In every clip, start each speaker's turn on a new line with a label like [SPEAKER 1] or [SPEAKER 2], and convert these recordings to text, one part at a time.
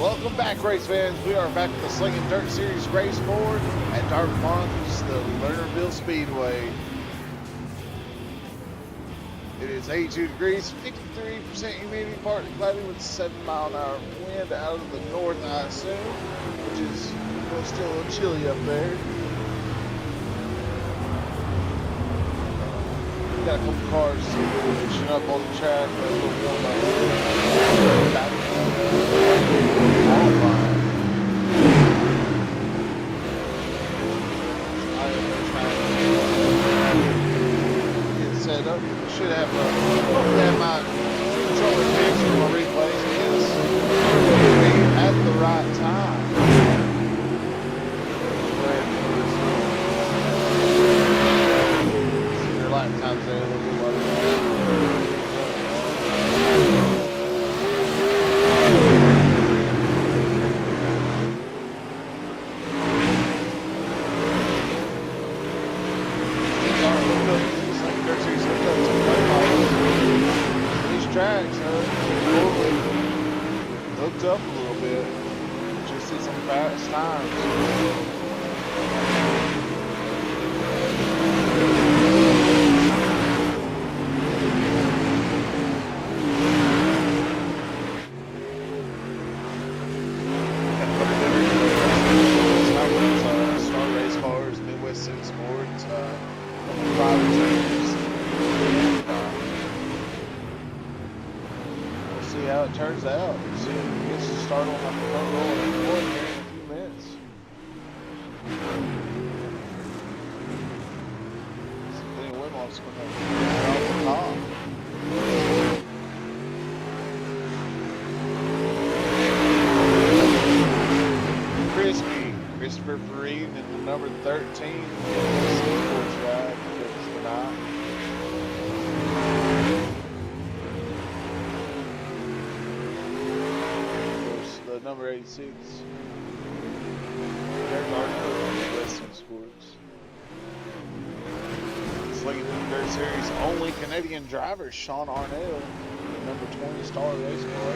[SPEAKER 1] Welcome back, race fans. We are back with the Slinging Dirt Series race board at Dark Plunge, the Lernerville Speedway. It is 82 degrees, 53% humidity, partly cloudy with 7-mile-an-hour wind out of the north, I assume, which is still a little chilly up there. We got a couple cars finishing up on the track, a little warm up. Get set up. Should have hopefully have my controller fixed for my replays because at the right time. Your lifetime's there a little bit tracks, totally hooked up a little bit. Just see some fast times. Star race cars, Midwest City Sports, private trainers. See how it turns out. See if it gets to start on the front roll and forward here in a few minutes. See if any Winlock's going to get off the top. Crispy, Christopher Fareed in the number 13. Sports ride tonight. Number 86. There's Lernerville Western Sports. Slinging Dirt Series only Canadian driver Sean Arnell, number 20 star race car.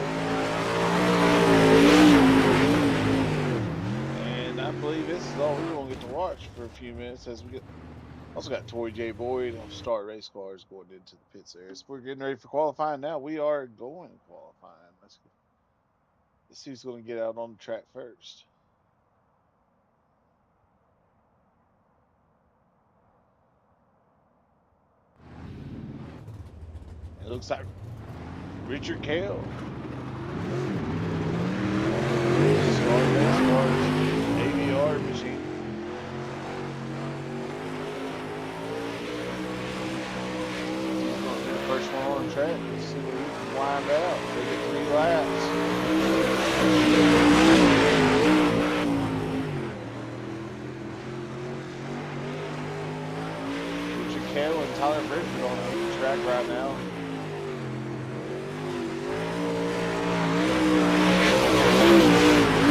[SPEAKER 1] And I believe this is all we're going to get to watch for a few minutes as we get. Also got Tori J. Boyd of Star Race Cars going into the pits there. So we're getting ready for qualifying now. We are going qualifying. Let's go. Let's see who's going to get out on the track first. It looks like Richard Kale. Star Race Cars, AVR machine. He's going to be the first one on the track. Let's see what he can wind out. They get 3 laps. Richard Kale and Tyler Bridgeford on the track right now.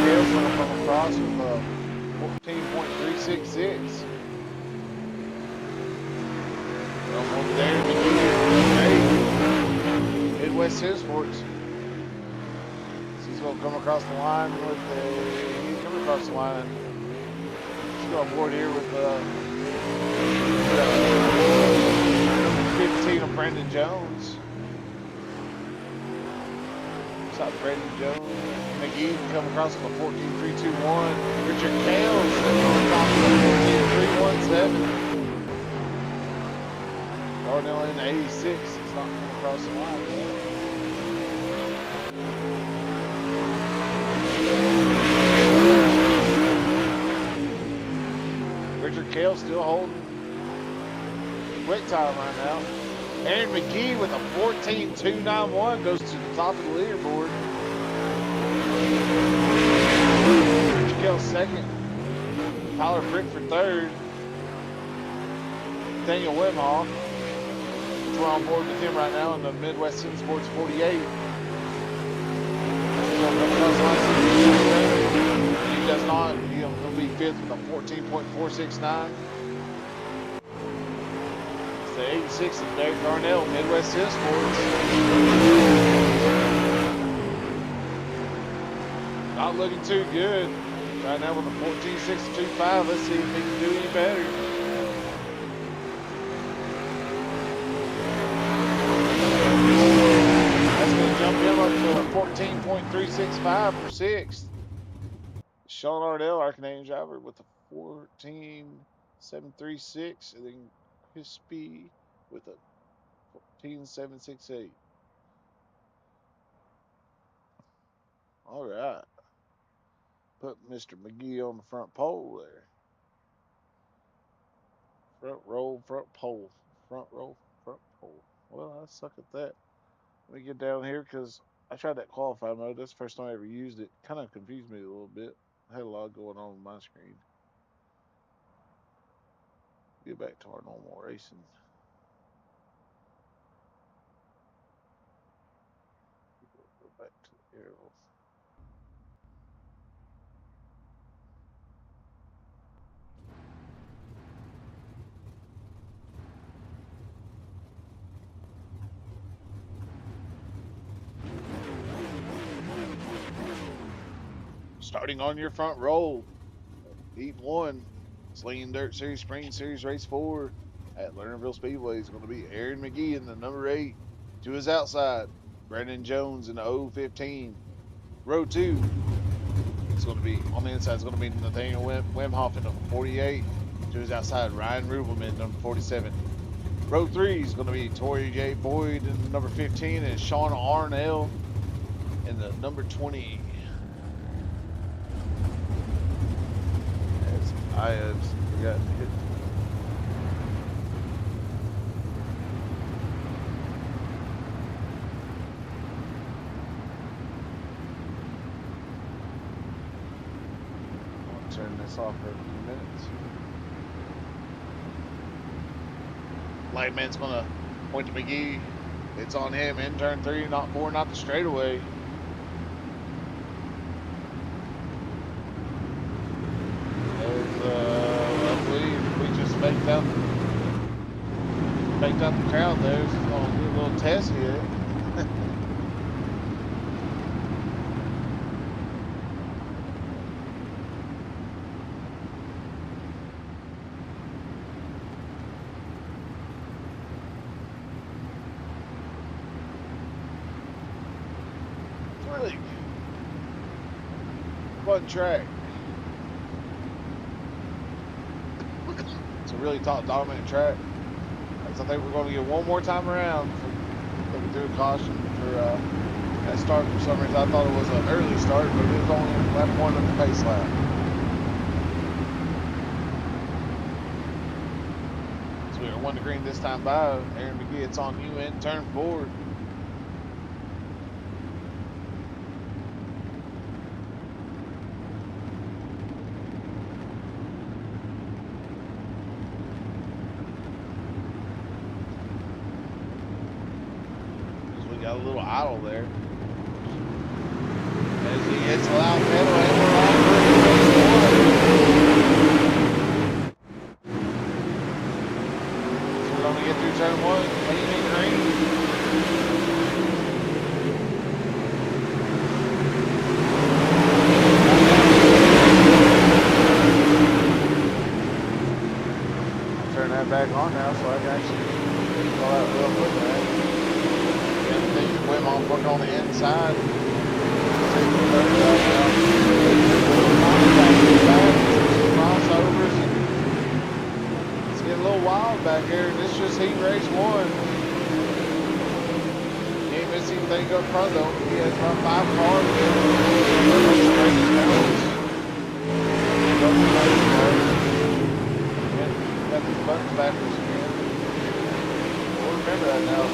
[SPEAKER 1] Kale's going to come across with 14.366. Almost there to the Midwest City Sports. He's going to come across the line with he's coming across the line. He's going board here with 15 of Brandon Jones. What's up, Brandon Jones? McGee can come across with a 14.321. Richard Kales on top of the 14.317. Darnell in 86. He's not coming across the line yet. Richard Kale still holding quick time right now. Aaron McGee with a 14.291 goes to the top of the leaderboard. Richard Kale second. Tyler Brickford third. Daniel Wimhoff. We're on board with him right now in the Midwest City Sports 48. He does not. He'll be fifth with a 14.469. It's the 86 of Derek Darnell, Midwest City Sports. Not looking too good. Right now with a 14.625. Let's see if he can do any better. That's going to jump him up to a 14.365 for sixth. Sean Ardell, our Canadian driver, with a 14.736, and then Crispy with a 14.768. All right. Put Mr. McGee on the front pole there. Front row, front pole. Front row, front pole. Well, I suck at that. Let me get down here because I tried that qualifying mode. That's the first time I ever used it. Kind of confused me a little bit. I had a lot going on my screen. Get back to our normal racing. Go back to the arrow. Starting on your front row, Heat 1, Slinging Dirt Series, Spring Series, Race 4 at Lernerville Speedway is going to be Aaron McGee in the number 8. To his outside, Brandon Jones in the 015. Row 2 is going to be, on the inside, is going to be Nathaniel Wimhoff in the 48. To his outside, Ryan Rubelman, number 47. Row 3 is going to be Tori J. Boyd in the number 15 and Sean Arnell in the number 20. I forgot to hit. I'll turn this off for a few minutes. Lightman's gonna point to McGee. It's on him in turn 3, not 4, not the straightaway. I believe we just faked out the crowd there. Just gonna do a little test here. Really fun track. It's a really top dominant track. So I think we're going to get one more time around. Looking through a caution for that start. For some reason, I thought it was an early start, but it was only lap 1 of the pace lap. So we are 1 to green this time by. Aaron McGee, it's on you in turn 4. Got a little idle there. As he hits a loud pedal and we're on so we're going to get through turn 1, clean and green. I'll turn that back on now so I can actually call out real quick. Wimhoff working on the inside. Crossovers. It's getting a little wild back here. This is just heat race 1. He ain't missing anything up front though. He has about 5 cars. Got these buttons backwards again. We'll remember that now.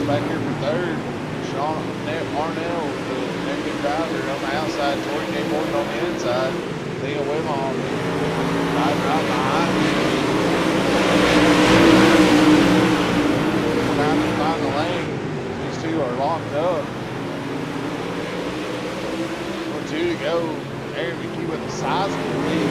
[SPEAKER 1] Back here for 3rd, Sean Arnell, the negative driver on the outside, Tori J. Boyd on the inside, Leah Wimhoff right behind me. Trying to find the lane. These two are locked up. 2 to go. Aaron McGee with a sizable lead.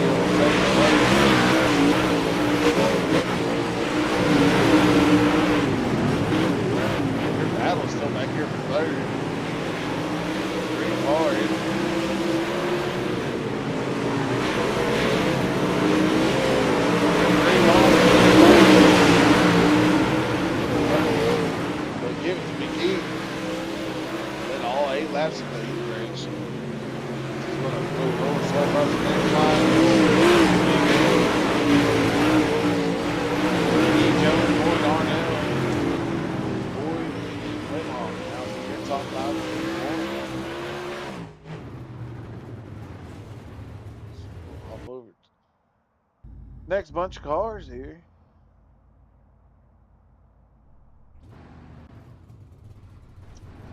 [SPEAKER 1] Next bunch of cars here.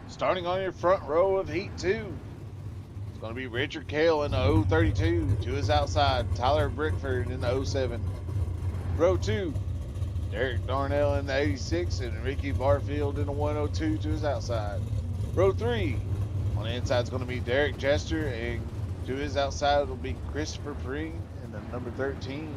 [SPEAKER 1] Starting on your front row of Heat 2. It's going to be Richard Cale in the 032 to his outside. Tyler Brickford in the 07. Row 2. Derek Darnell in the 86 and Ricky Barfield in the 102 to his outside. Row 3. On the inside is going to be Derek Jester, and to his outside will be Christopher Preen in the number 13.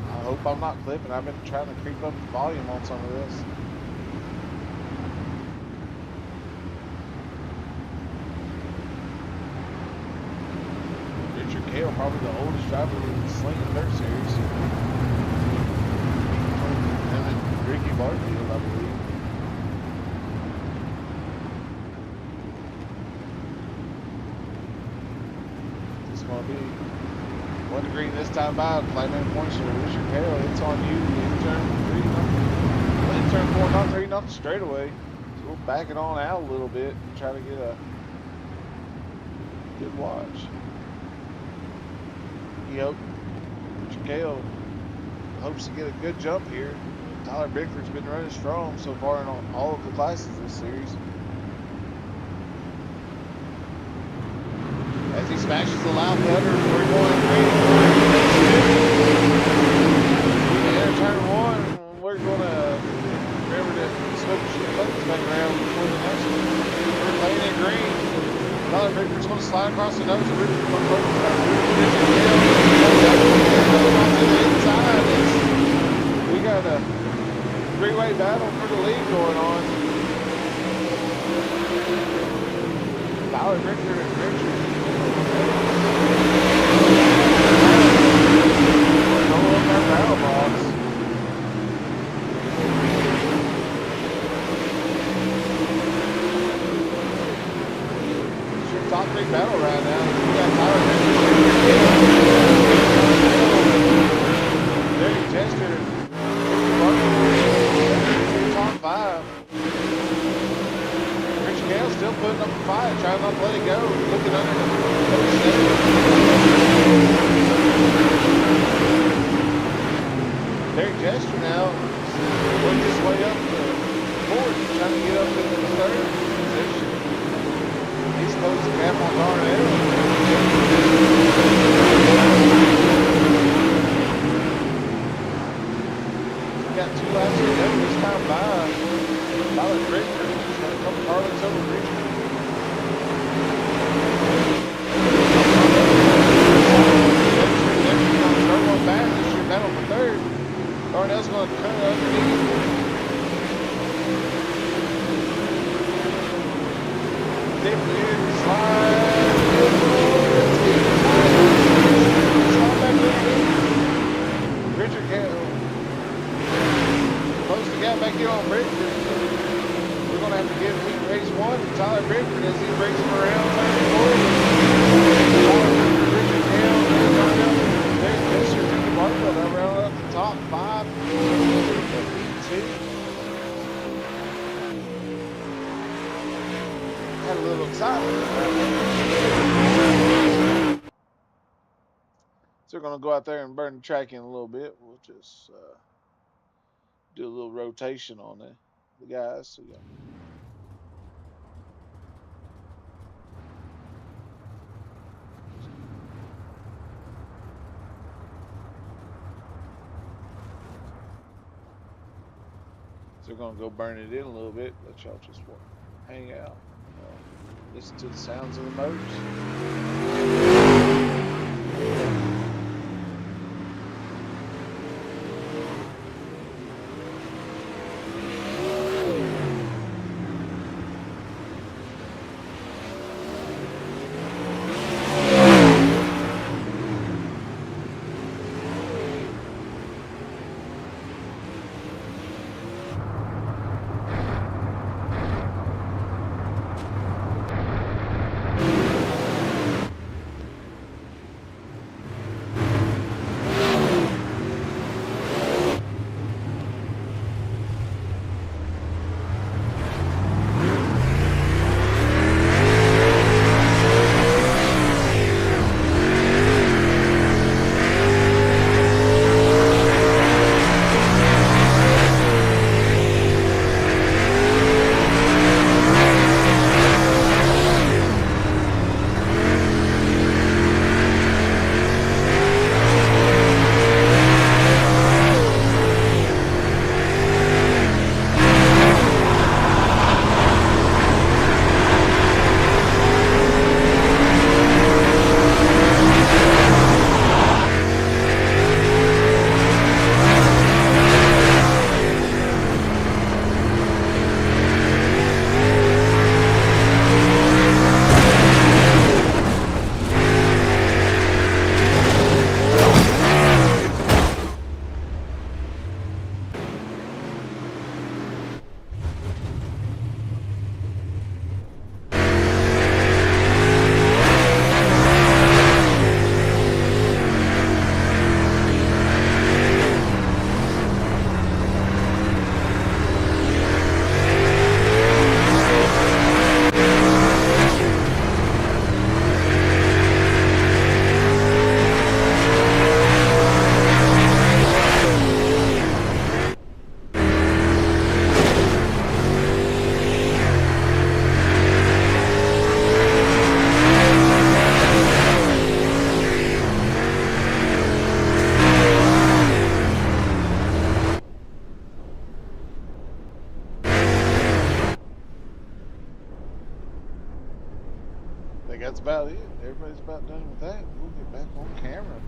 [SPEAKER 1] I hope I'm not clipping. I've been trying to creep up the volume on some of this. Richard Cale, probably the oldest driver in the Slinging Dirt Series. Him and Ricky Barfield, I believe. It's going to be 1 degree this time by. Flatman points to Richard Cale. It's on you. In turn 4, not 3, not the straightaway. So we'll back it on out a little bit and try to get a good watch. Richard Cale hopes to get a good jump here. Tyler Bickford's been running strong so far in all of the classes this series. As he smashes the loud putter, we're going green. Enter turn 1. We're going to remember to switch the buttons back around before the next one. We're playing it green. Tyler Bickford's going to slide across the nose of Richard Cale. To the inside. We got a three-way battle for the lead going on. Tyler Bickford and Richard. Roll up our battle box. It's your top 3 battle right now. We got Tyler Bickford. Derek Jester, top 5. Richard Cale still putting up a fight, trying not to let it go. Looking under the Derek Jester now working his way up to 4th, trying to get up into the 3rd position. He's closed the gap on Darnell. Got 2 laps to go this time by. Tyler Bickford is going to come Carlos over Richard. Jefferson's going to start one back. This is your battle for 3rd. Darnell's going to cut it underneath. Dip in, slide. Slide back there. Richard Cale. Close the gap back here on Bickford. We're going to have to give heat race 1 to Tyler Bickford as he breaks him around. Richard Cale, there's Mr. Ricky Barfield. That round up the top 5 of heat 2. Had a little excitement. So we're going to go out there and burn the track in a little bit. We'll just do a little rotation on the guys. So yeah. So we're gonna go burn it in a little bit. Let y'all just hang out, listen to the sounds of the motors. about it. Everybody's about done with that. We'll get back on camera.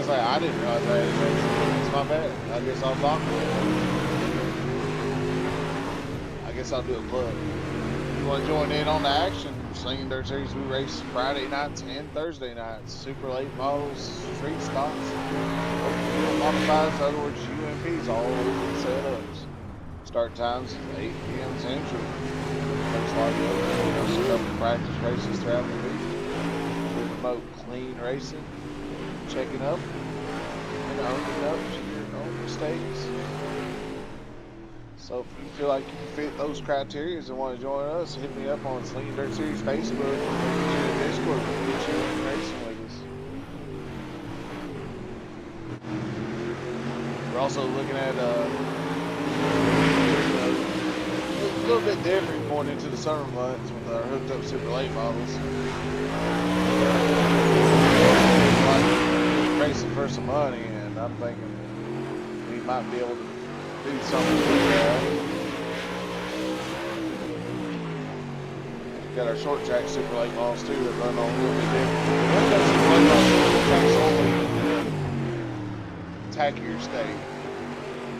[SPEAKER 1] I didn't realize I had it. It's my bad. I guess I'll block it. I guess I'll do a plug. If you want to join in on the action, Slinging Dirt Series, we race Friday nights and Thursday nights. Super late models, street stocks, modifieds, in other words, UMPs, all over the setups. Start times 8 p.m. Central. Looks like a couple practice races throughout the week. Remote clean racing, checking up, and owning up to your own mistakes. So if you feel like you can fit those criteria and want to join us, hit me up on Slinging Dirt Series Facebook, or get you in Discord, we'll get you in racing with us. We're also looking at a little bit different going into the summer months with our hooked up SuperLate models. Like racing for some money, and I'm thinking we might be able to do something with that. Got our short track SuperLate models too that run on a little bit different. Tackier state.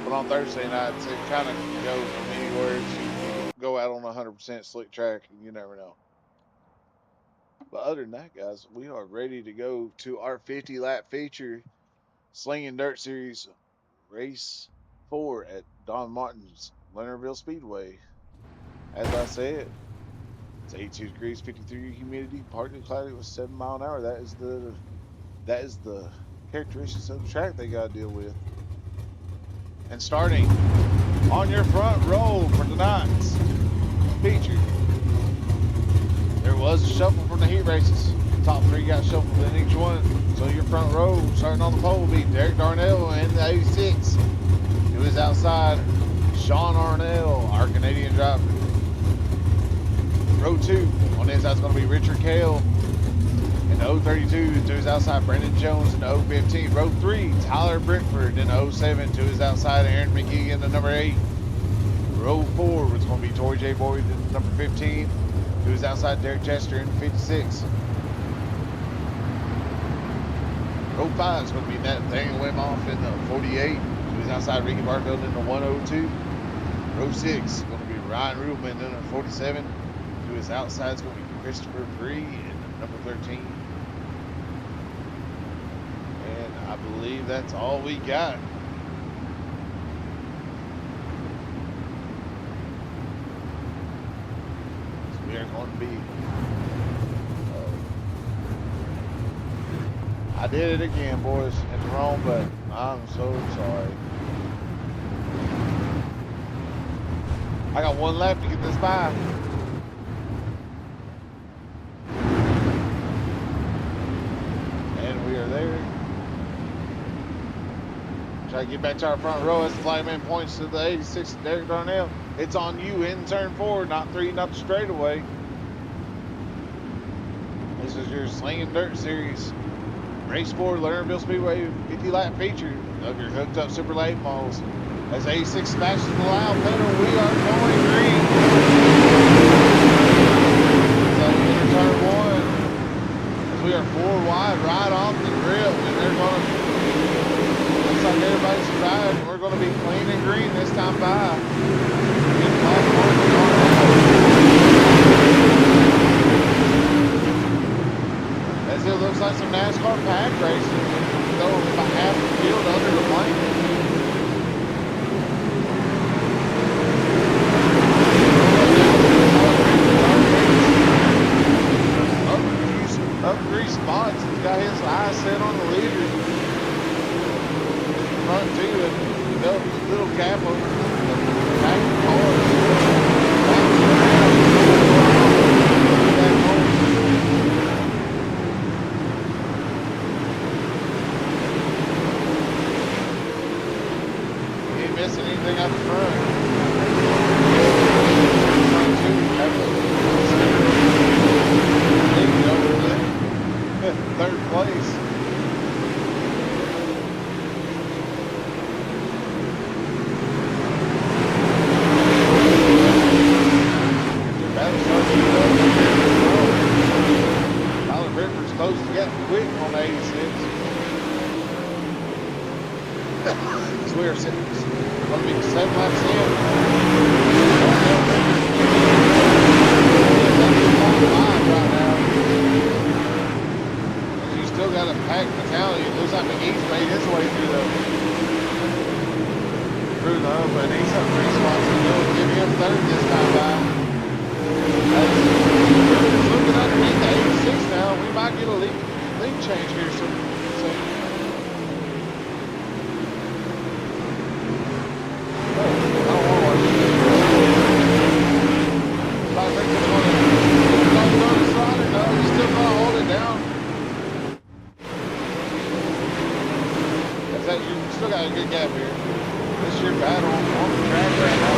[SPEAKER 1] But on Thursday nights, it kind of can go from anywhere to go out on 100% slick track, and you never know. But other than that, guys, we are ready to go to our 50-lap feature, Slinging Dirt Series Race 4 at Don Martin's Lernerville Speedway. As I said, it's 82 degrees, 53 humidity, partly cloudy with 7 mile an hour. That is the characteristics of the track they got to deal with. And starting on your front row for tonight's feature, there was a shuffle from the heat races. Top 3 got shuffled in each one. So your front row, starting on the pole, will be Derek Darnell in the 86. To his outside, Sean Arnell, our Canadian driver. Row 2, on his side is going to be Richard Kale in the 032. To his outside, Brendan Jones in the 015. Row 3, Tyler Brentford in the 07. To his outside, Aaron McGee in the number 8. Row 4 is going to be Tori J. Boyd in the number 15. To his outside, Derek Chester in the 56. Row 5 is going to be Nathaniel Wimoff in the 48. To his outside, Ricky Barfield in the 102. Row 6 is going to be Ryan Rubelman in the 47. To his outside is going to be Christopher Bree in the number 13. And I believe that's all we got. So we are going to be... I did it again, boys. Hit the wrong button. I'm so sorry. I got one lap to get this by. And we are there. Try to get back to our front row as the flagman points to the 86, Derek Darnell. It's on you in turn 4, not 3, not the straightaway. This is your Slinging Dirt Series Race 4 Lernerville Speedway 50-lap feature of your hooked up SuperLate models. As 86 smashes the loud pedal, we are going green. So enter turn 1. As we are 4 wide right off the grip, and they're going to, looks like everybody's survived, and we're going to be clean and green this time by. As it looks like some NASCAR pack racing, though about half the field under the blanket. developed a little gap over the back of the car. He ain't missing anything out the front. Third place. Close to getting quick on the 86. So we're sitting, going to be 7 laps in. Right now. You still got a packed mentality. It looks like McGee's made his way through the hump, and he's up 3 spots to go. Give him third this time by. Looking underneath the 86 now, we might get a lead change here soon. You still gotta hold it down. You still got a good gap here. This is your battle on the track right now.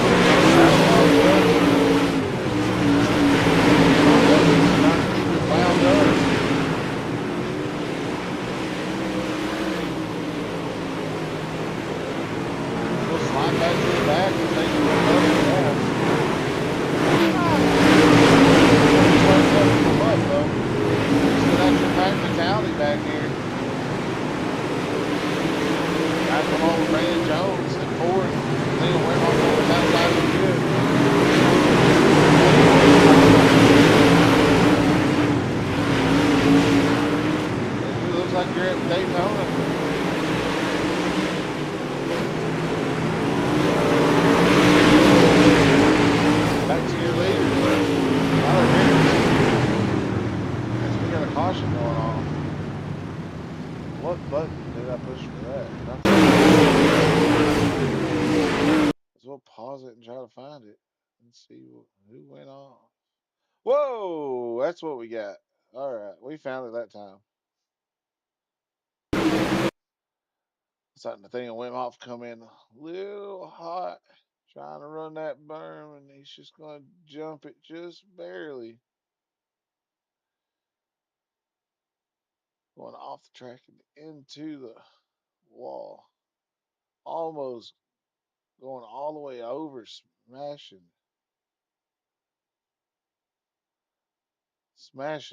[SPEAKER 1] See who went off. Whoa, that's what we got. All right, we found it that time. Something the thing went off, come in a little hot, trying to run that berm, and he's just going to jump it just barely. Going off the track and into the wall. Almost going all the way over, smashing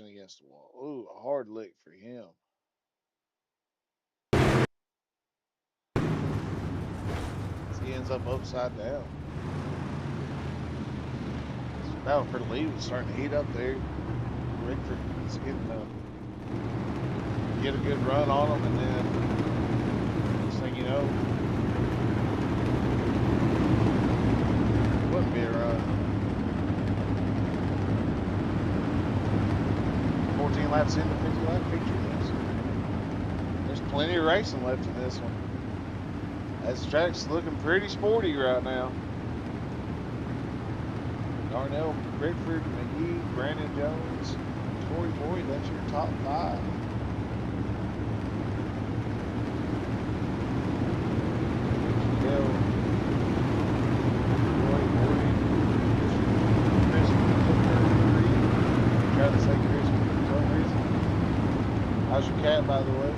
[SPEAKER 1] against the wall. Ooh, a hard lick for him. He ends up upside down. Battle for the lead was starting to heat up there. Rickford was getting get a good run on him, and then next thing you know, it wouldn't be a run. 14 laps into 50 lap victory. There's plenty of racing left in this one. This track's looking pretty sporty right now. Darnell, Rickford, McGee, Brandon Jones, Tory Boyd, that's your top 5. Dale, Roy Boyd, Chris Try to say Chris for some reason. How's your cat, by the way?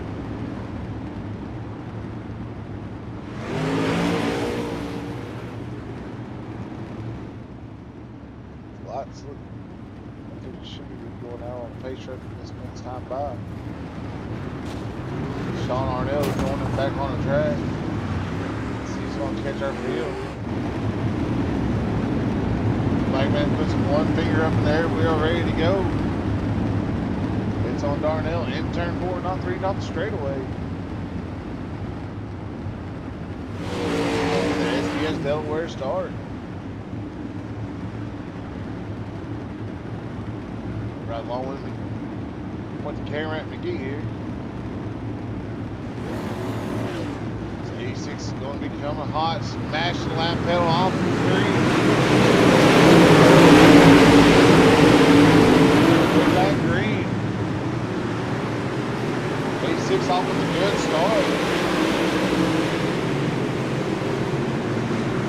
[SPEAKER 1] Lots of, I think it should be going out on the pace track this next time by. Sean Arnell is going back on the track. He's going to catch our field. Flagman puts one finger up in there. We are ready to go. It's on Darnell in turn 4, not 3, not the straightaway. The SDS Delaware start. Right along with me. Went to Cameron McGee here. So 86 is going going to be coming hot, smashing the lap pedal off the green. With that green. 86 off with a good start.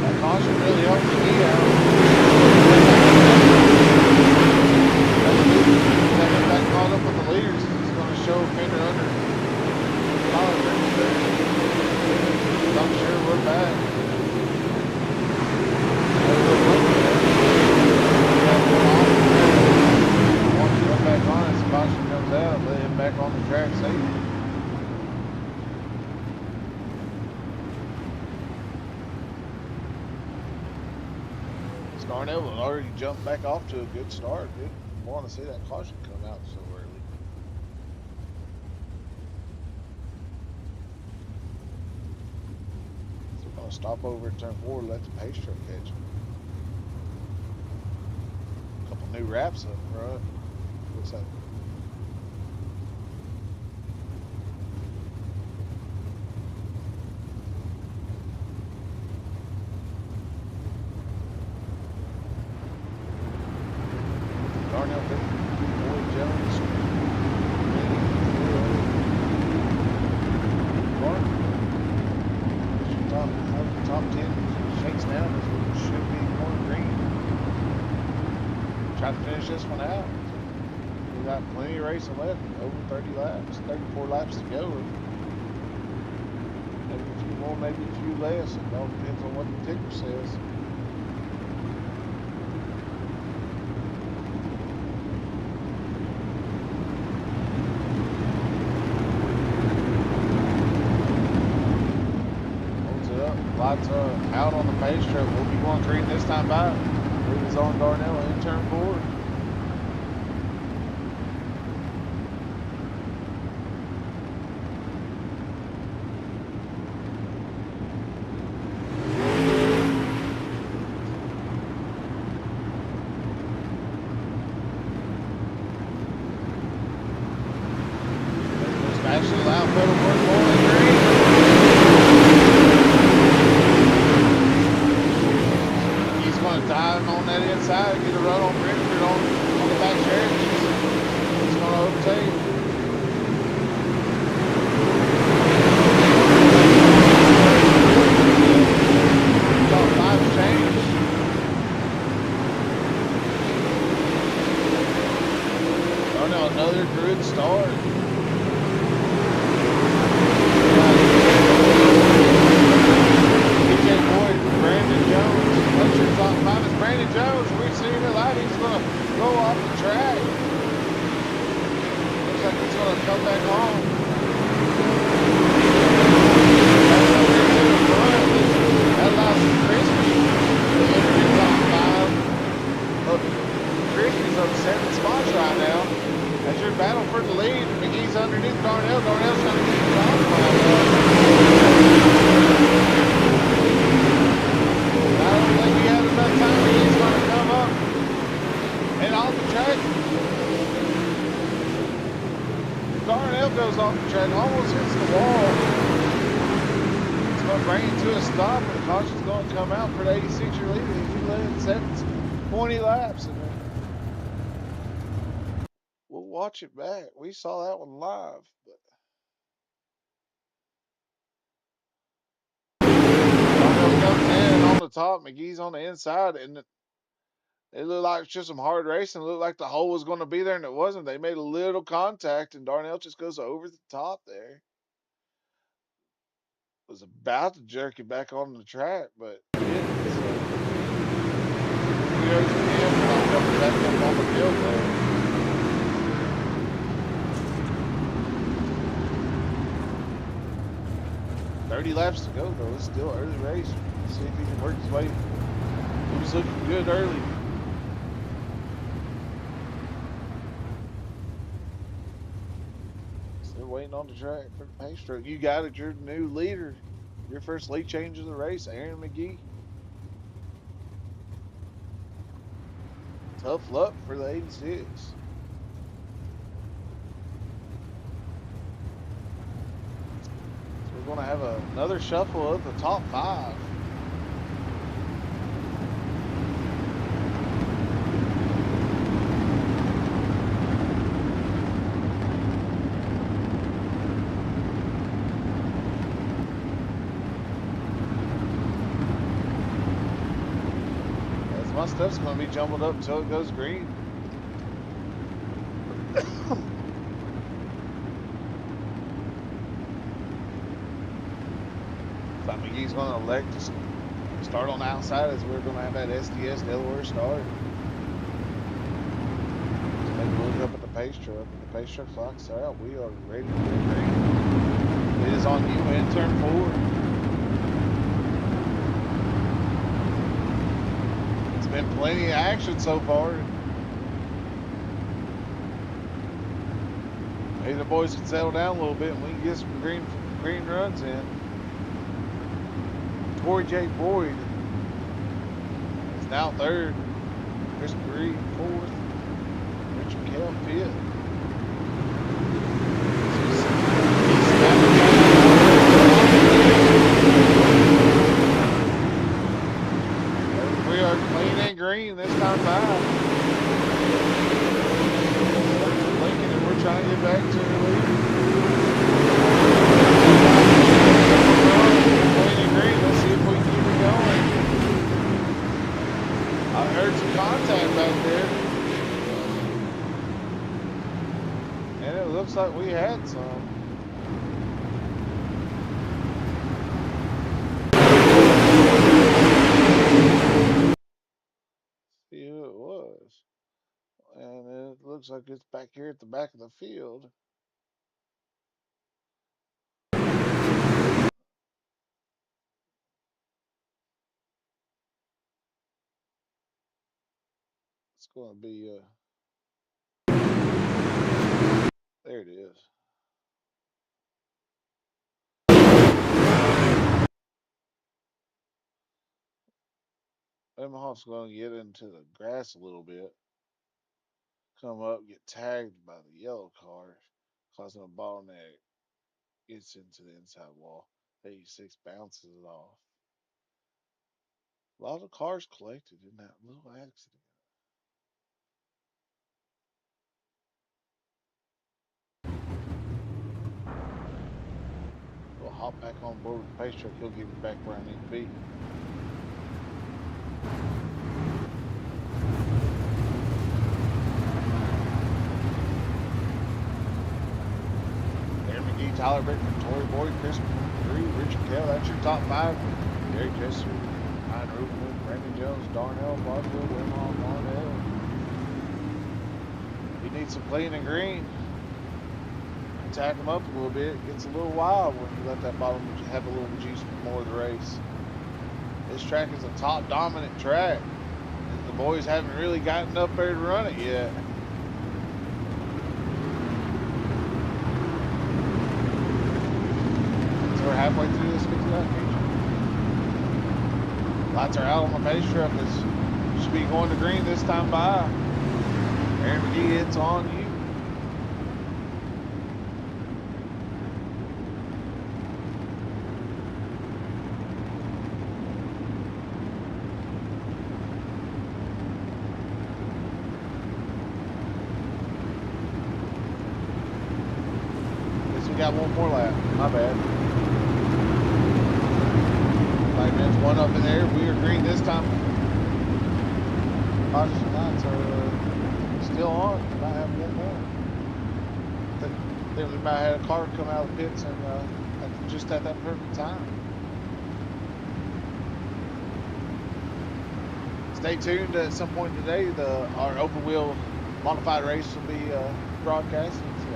[SPEAKER 1] That caution really helped the knee out. That got caught up with the leaders. It's going to show Fender under. I'm sure we're back. Once you come back on, as caution comes out, let him back on the track safe. Darnell will already jump back off to a good start. Didn't want to see that caution come out so early. So we're going to stop over at turn 4 and let the pace truck catch him. A couple new wraps up front. Looks like. Darnell Boyd Jones. Top 10 shakes down is what should be more green. Try to finish this one out. We got plenty of racing left. Over 30 laps, 34 laps to go. Maybe a few more, maybe a few less. It all depends on what the ticker says. Lights are out on the pace track. We'll be going green this time by. Lead is on Darnell in turn 4. Actually, loud pedal work more than green. Diving on that inside, get a run on Bridgeford on the back chair. He's going to overtake. Top 5 change. Oh no, another good start. Brandon Jones, we're seeing the light, he's going to go off the track. Looks like he's going to come back home. That allows Crispy to enter the top 5. Look, Crispy's up 7 spots right now. As your battle for the lead, McGee's underneath Darnell. Darnell's going to get the top 5. I don't think he has enough time. He's going to come up and off the track. Darnell goes off the track, almost hits the wall. It's going to bring it to a stop, and the caution's going to come out for the 86-year leader. He led 20 laps. And we'll watch it back. We saw that one live. Darnell comes in on the top, McGee's on the inside, and it looked like it's just some hard racing. It looked like the hole was going to be there, and it wasn't. They made a little contact, and Darnell just goes over the top there. Was about to jerk it back on the track, but didn't. So kudos to him for not coming back up on the field there. $30 laps to go, though. It's still an early race. See if he can work his way. He was looking good early. Still waiting on the track for the pace truck. You got it. You're the new leader. Your first lead change of the race, Aaron McGee. Tough luck for the 86. So going to have another shuffle of the top 5. As my stuff's going to be jumbled up until it goes green. McGee's going to elect to start on the outside as we're going to have that SDS Delaware start. Maybe look up at the pace truck. When the pace truck clocks out, we are ready to go green. It is on you in turn 4. It's been plenty of action so far. Maybe the boys can settle down a little bit and we can get some green runs in. Corey J. Boyd is now 3rd. Chris Reed 4th. Richard Kell 5th. We are clean and green this time by. Lincoln, and we're trying to get back to the lead. I heard some contact back there, and it looks like we had some. See who it was, and it looks like it's back here at the back of the field. It's going to be there it is. Omaha's going to get into the grass a little bit. Come up, get tagged by the yellow car, causing a bottleneck. Gets into the inside wall. 86 bounces it off. A lot of cars collected in that little accident. We'll hop back on board with the pace truck. He'll get me back where I need to be. Aaron McGee, Tyler Brickman, Tory Boyd, Chris Reed, Richard Kell. That's your top 5. Gary Jester, Ryan Rubenwood, Brandon Jones, Darnell, Barfield, Wimon, Marnell. You need some clean and green. Tack them up a little bit. It gets a little wild when you let that bottom have a little juice more of the race. This track is a top dominant track. And the boys haven't really gotten up there to run it yet. So we're halfway through this 50-lap feature. Lights are out on the pace truck. It should be going to green this time by. Aaron McGee, it's on you. Got one more lap. My bad. 5 minutes, one up in there. We are green this time. Caution lights are still on. We might have one more. Then we might have had a car come out of the pits and just at that perfect time. Stay tuned. At some point today, our open wheel modified race will be broadcasted. So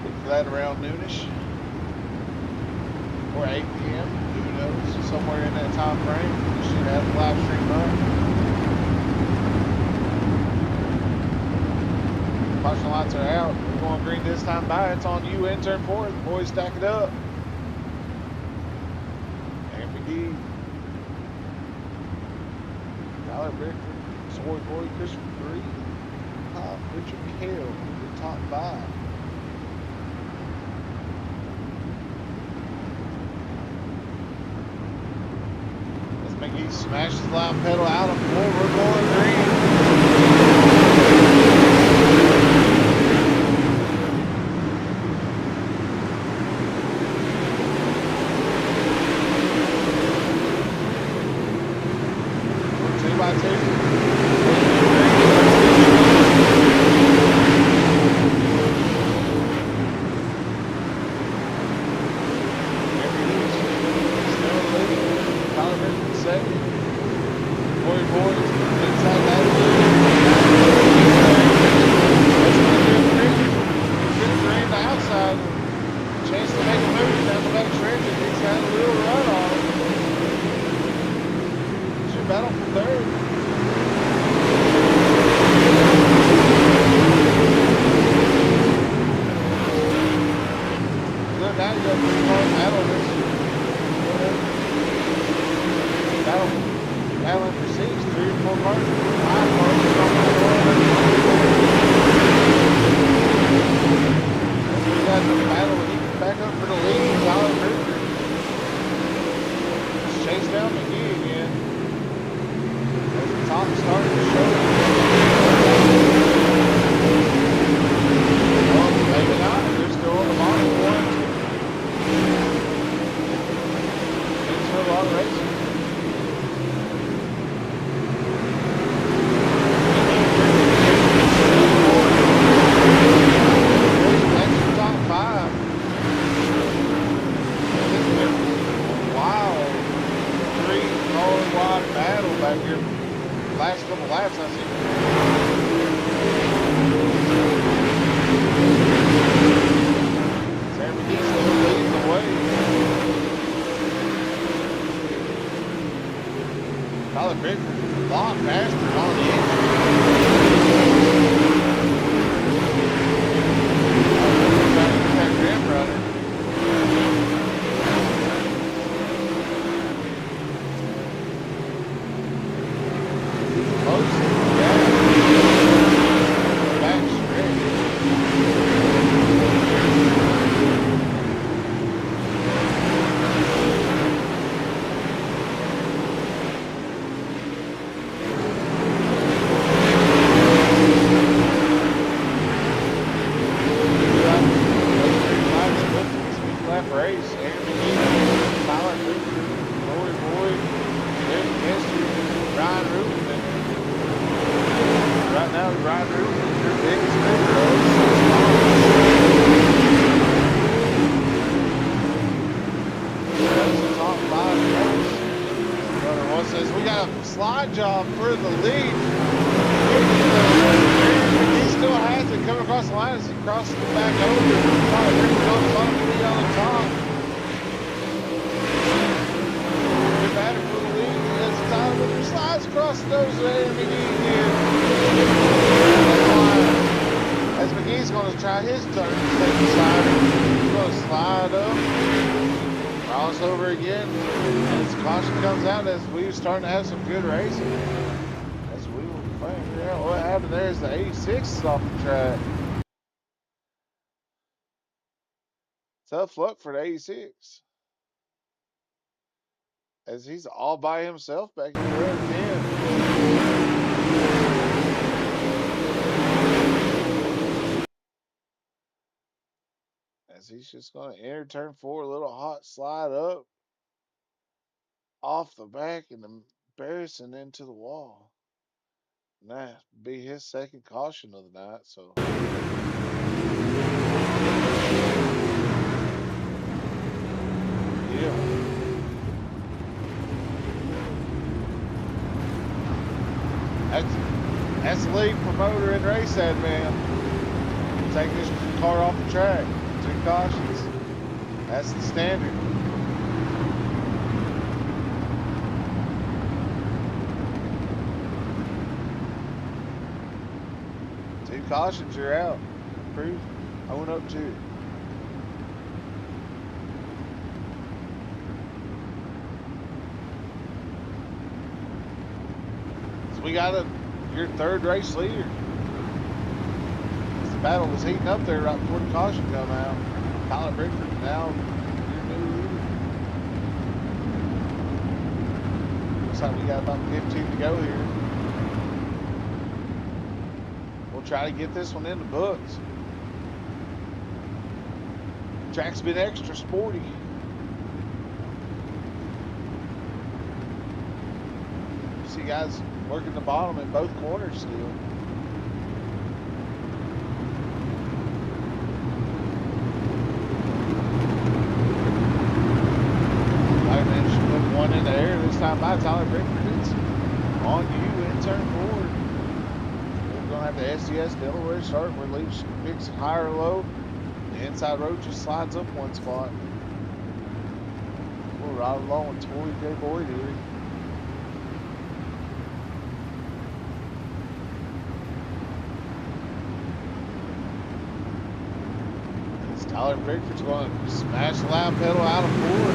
[SPEAKER 1] look for that around noonish or 8 p.m. Who knows? Somewhere in that time frame, we should have the live stream up. Caution lights are out. We're going green this time by. It's on you in turn 4. The boys stack it up. Aaron McGee, Tyler Bricker, Soy Boy, Christopher Reed, Richard Kell, the top 5. He smashes the loud pedal out of 4. We're going green. We're 2 by 2. Battle for third. Good, now you got 3-car battle. Battle proceeds 3 or 4 cars, 5 cars. We got the battle. He can back up for the lead. Tyler Bridger. Chase down McGee again. Top starting to show. Well, maybe not. They're still on the bottom one. It's a lot of racing. That's the top 5. This has been a wild 3-car wide battle back here. Last couple laps, I see. Sam McGee's still leading the way. Tyler Bridger, a lot faster on the engine. That rim runner. Job for the lead. He still has it coming across the line as he crosses the back over. On the top. Good batter for the lead. As Tyler slides across the nose of McGee here. As McGee's going to try his turn to take the slider. He's going to slide up. Crossover again, and as caution comes out as we were starting to have some good racing. As we were figuring out what happened there is the 86 is off the track. Tough luck for the 86. As he's all by himself back in the road again. As he's just going to enter turn 4, a little hot slide up. Off the back and embarrassing into the wall. And that be his second caution of the night, so. Yeah. That's the lead promoter and race admin. Taking this car off the track. 2 cautions. That's the standard. Cautions, you're out. Prove, own up to it. So we got your third race leader. As the battle was heating up there right before the caution come out. Tyler Bridger now your new leader. Looks like we got about 15 to go here. We'll try to get this one in the books. Track's been extra sporty. You see guys working the bottom in both corners still. I managed to put one in the air this time by Tyler Bickford. It's on you in turn forward. We're going to have the SDS Delaware start where Leafs picks high or low. The inside road just slides up one spot. We're right along with Tory J. Boyd here. As Tyler Bickford's going to smash the loud pedal out of four.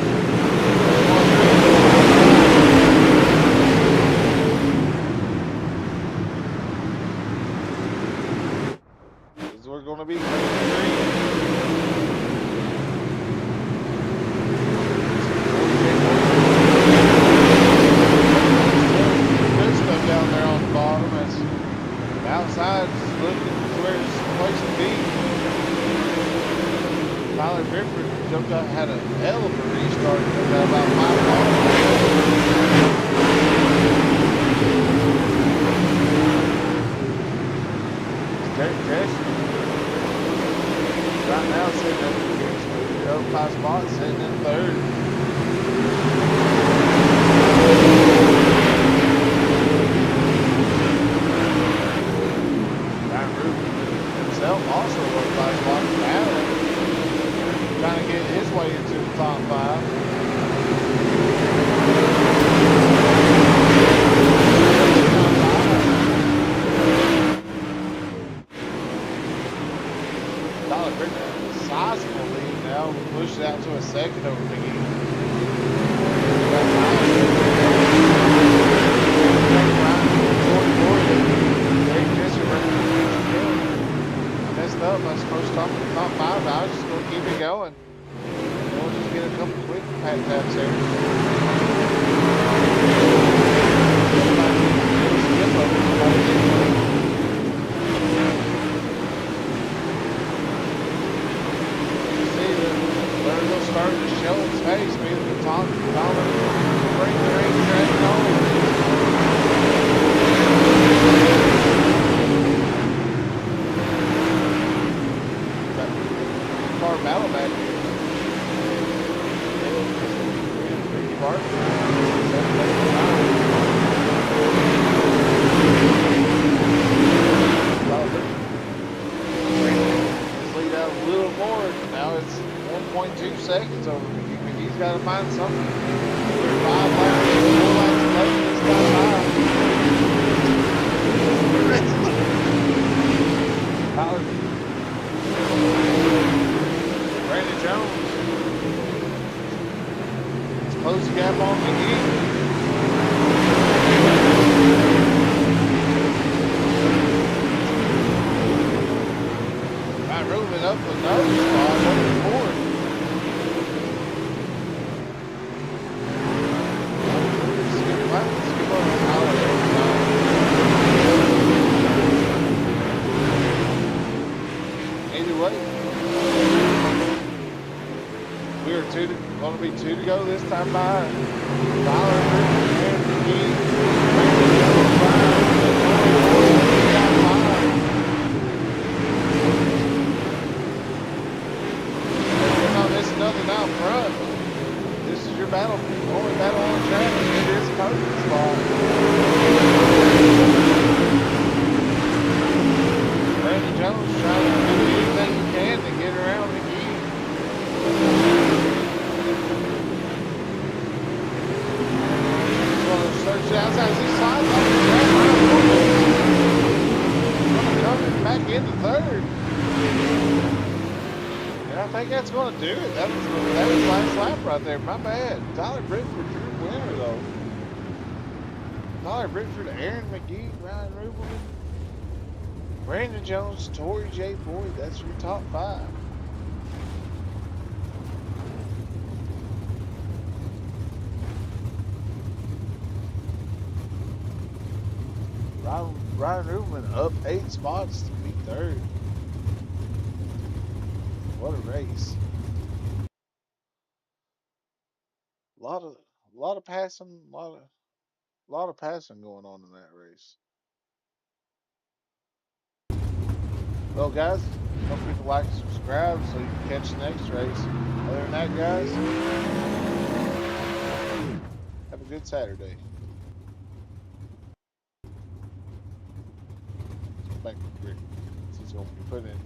[SPEAKER 1] We're going to be good stuff down there on the bottom. As the outside is looking to where it's supposed to be. Tyler Bickford jumped out, had a hell of a restart. Got about 5 miles. Derek Drescher right now sitting in the 5 spot, sitting in third. Ryan Rubin himself also in 5 spot, trying to get his way into the top 5. Tyler Bickford has a sizable lead now. Pushed it out to a second over McGee. Messed up. I was supposed to talk to the top 5. I was just going to keep it going. We'll just get a couple quick pat taps there. Starting to show its face, being the top dollar break the race track on. Car battle back here. Ricky Barton. His lead out a little more. Now it's 1.2 seconds over McGee. McGee's got to find something. There's 5 laps, 4 laps left this time. Tyler. Brandon Jones. Let's close the gap on McGee. Ryan Rubin up another spot, looking forward. Either way, we are going to be 2 to go this time by Tyler and McGee. You're not missing nothing out front. This is your battle, only battle on the track. It is podium spot. Brandon Jones trying to do anything he can to get around McGee. He's going to search the outside. He slides off the track. Coming back into third. And I think that's going to do it. That was last lap right there. My bad. Tyler Bickford, your winner, though. Tyler Bickford, Aaron McGee, Ryan Rubin, Brandon Jones, Tory J. Boyd. That's your top 5. Ryan Rubenman up 8 spots to be third. What a race! A lot of passing, lot of passing going on in that race. Well, guys, don't forget to like and subscribe so you can catch the next race. Other than that, guys, have a good Saturday. Let's go back to Rick. He's going to be putting in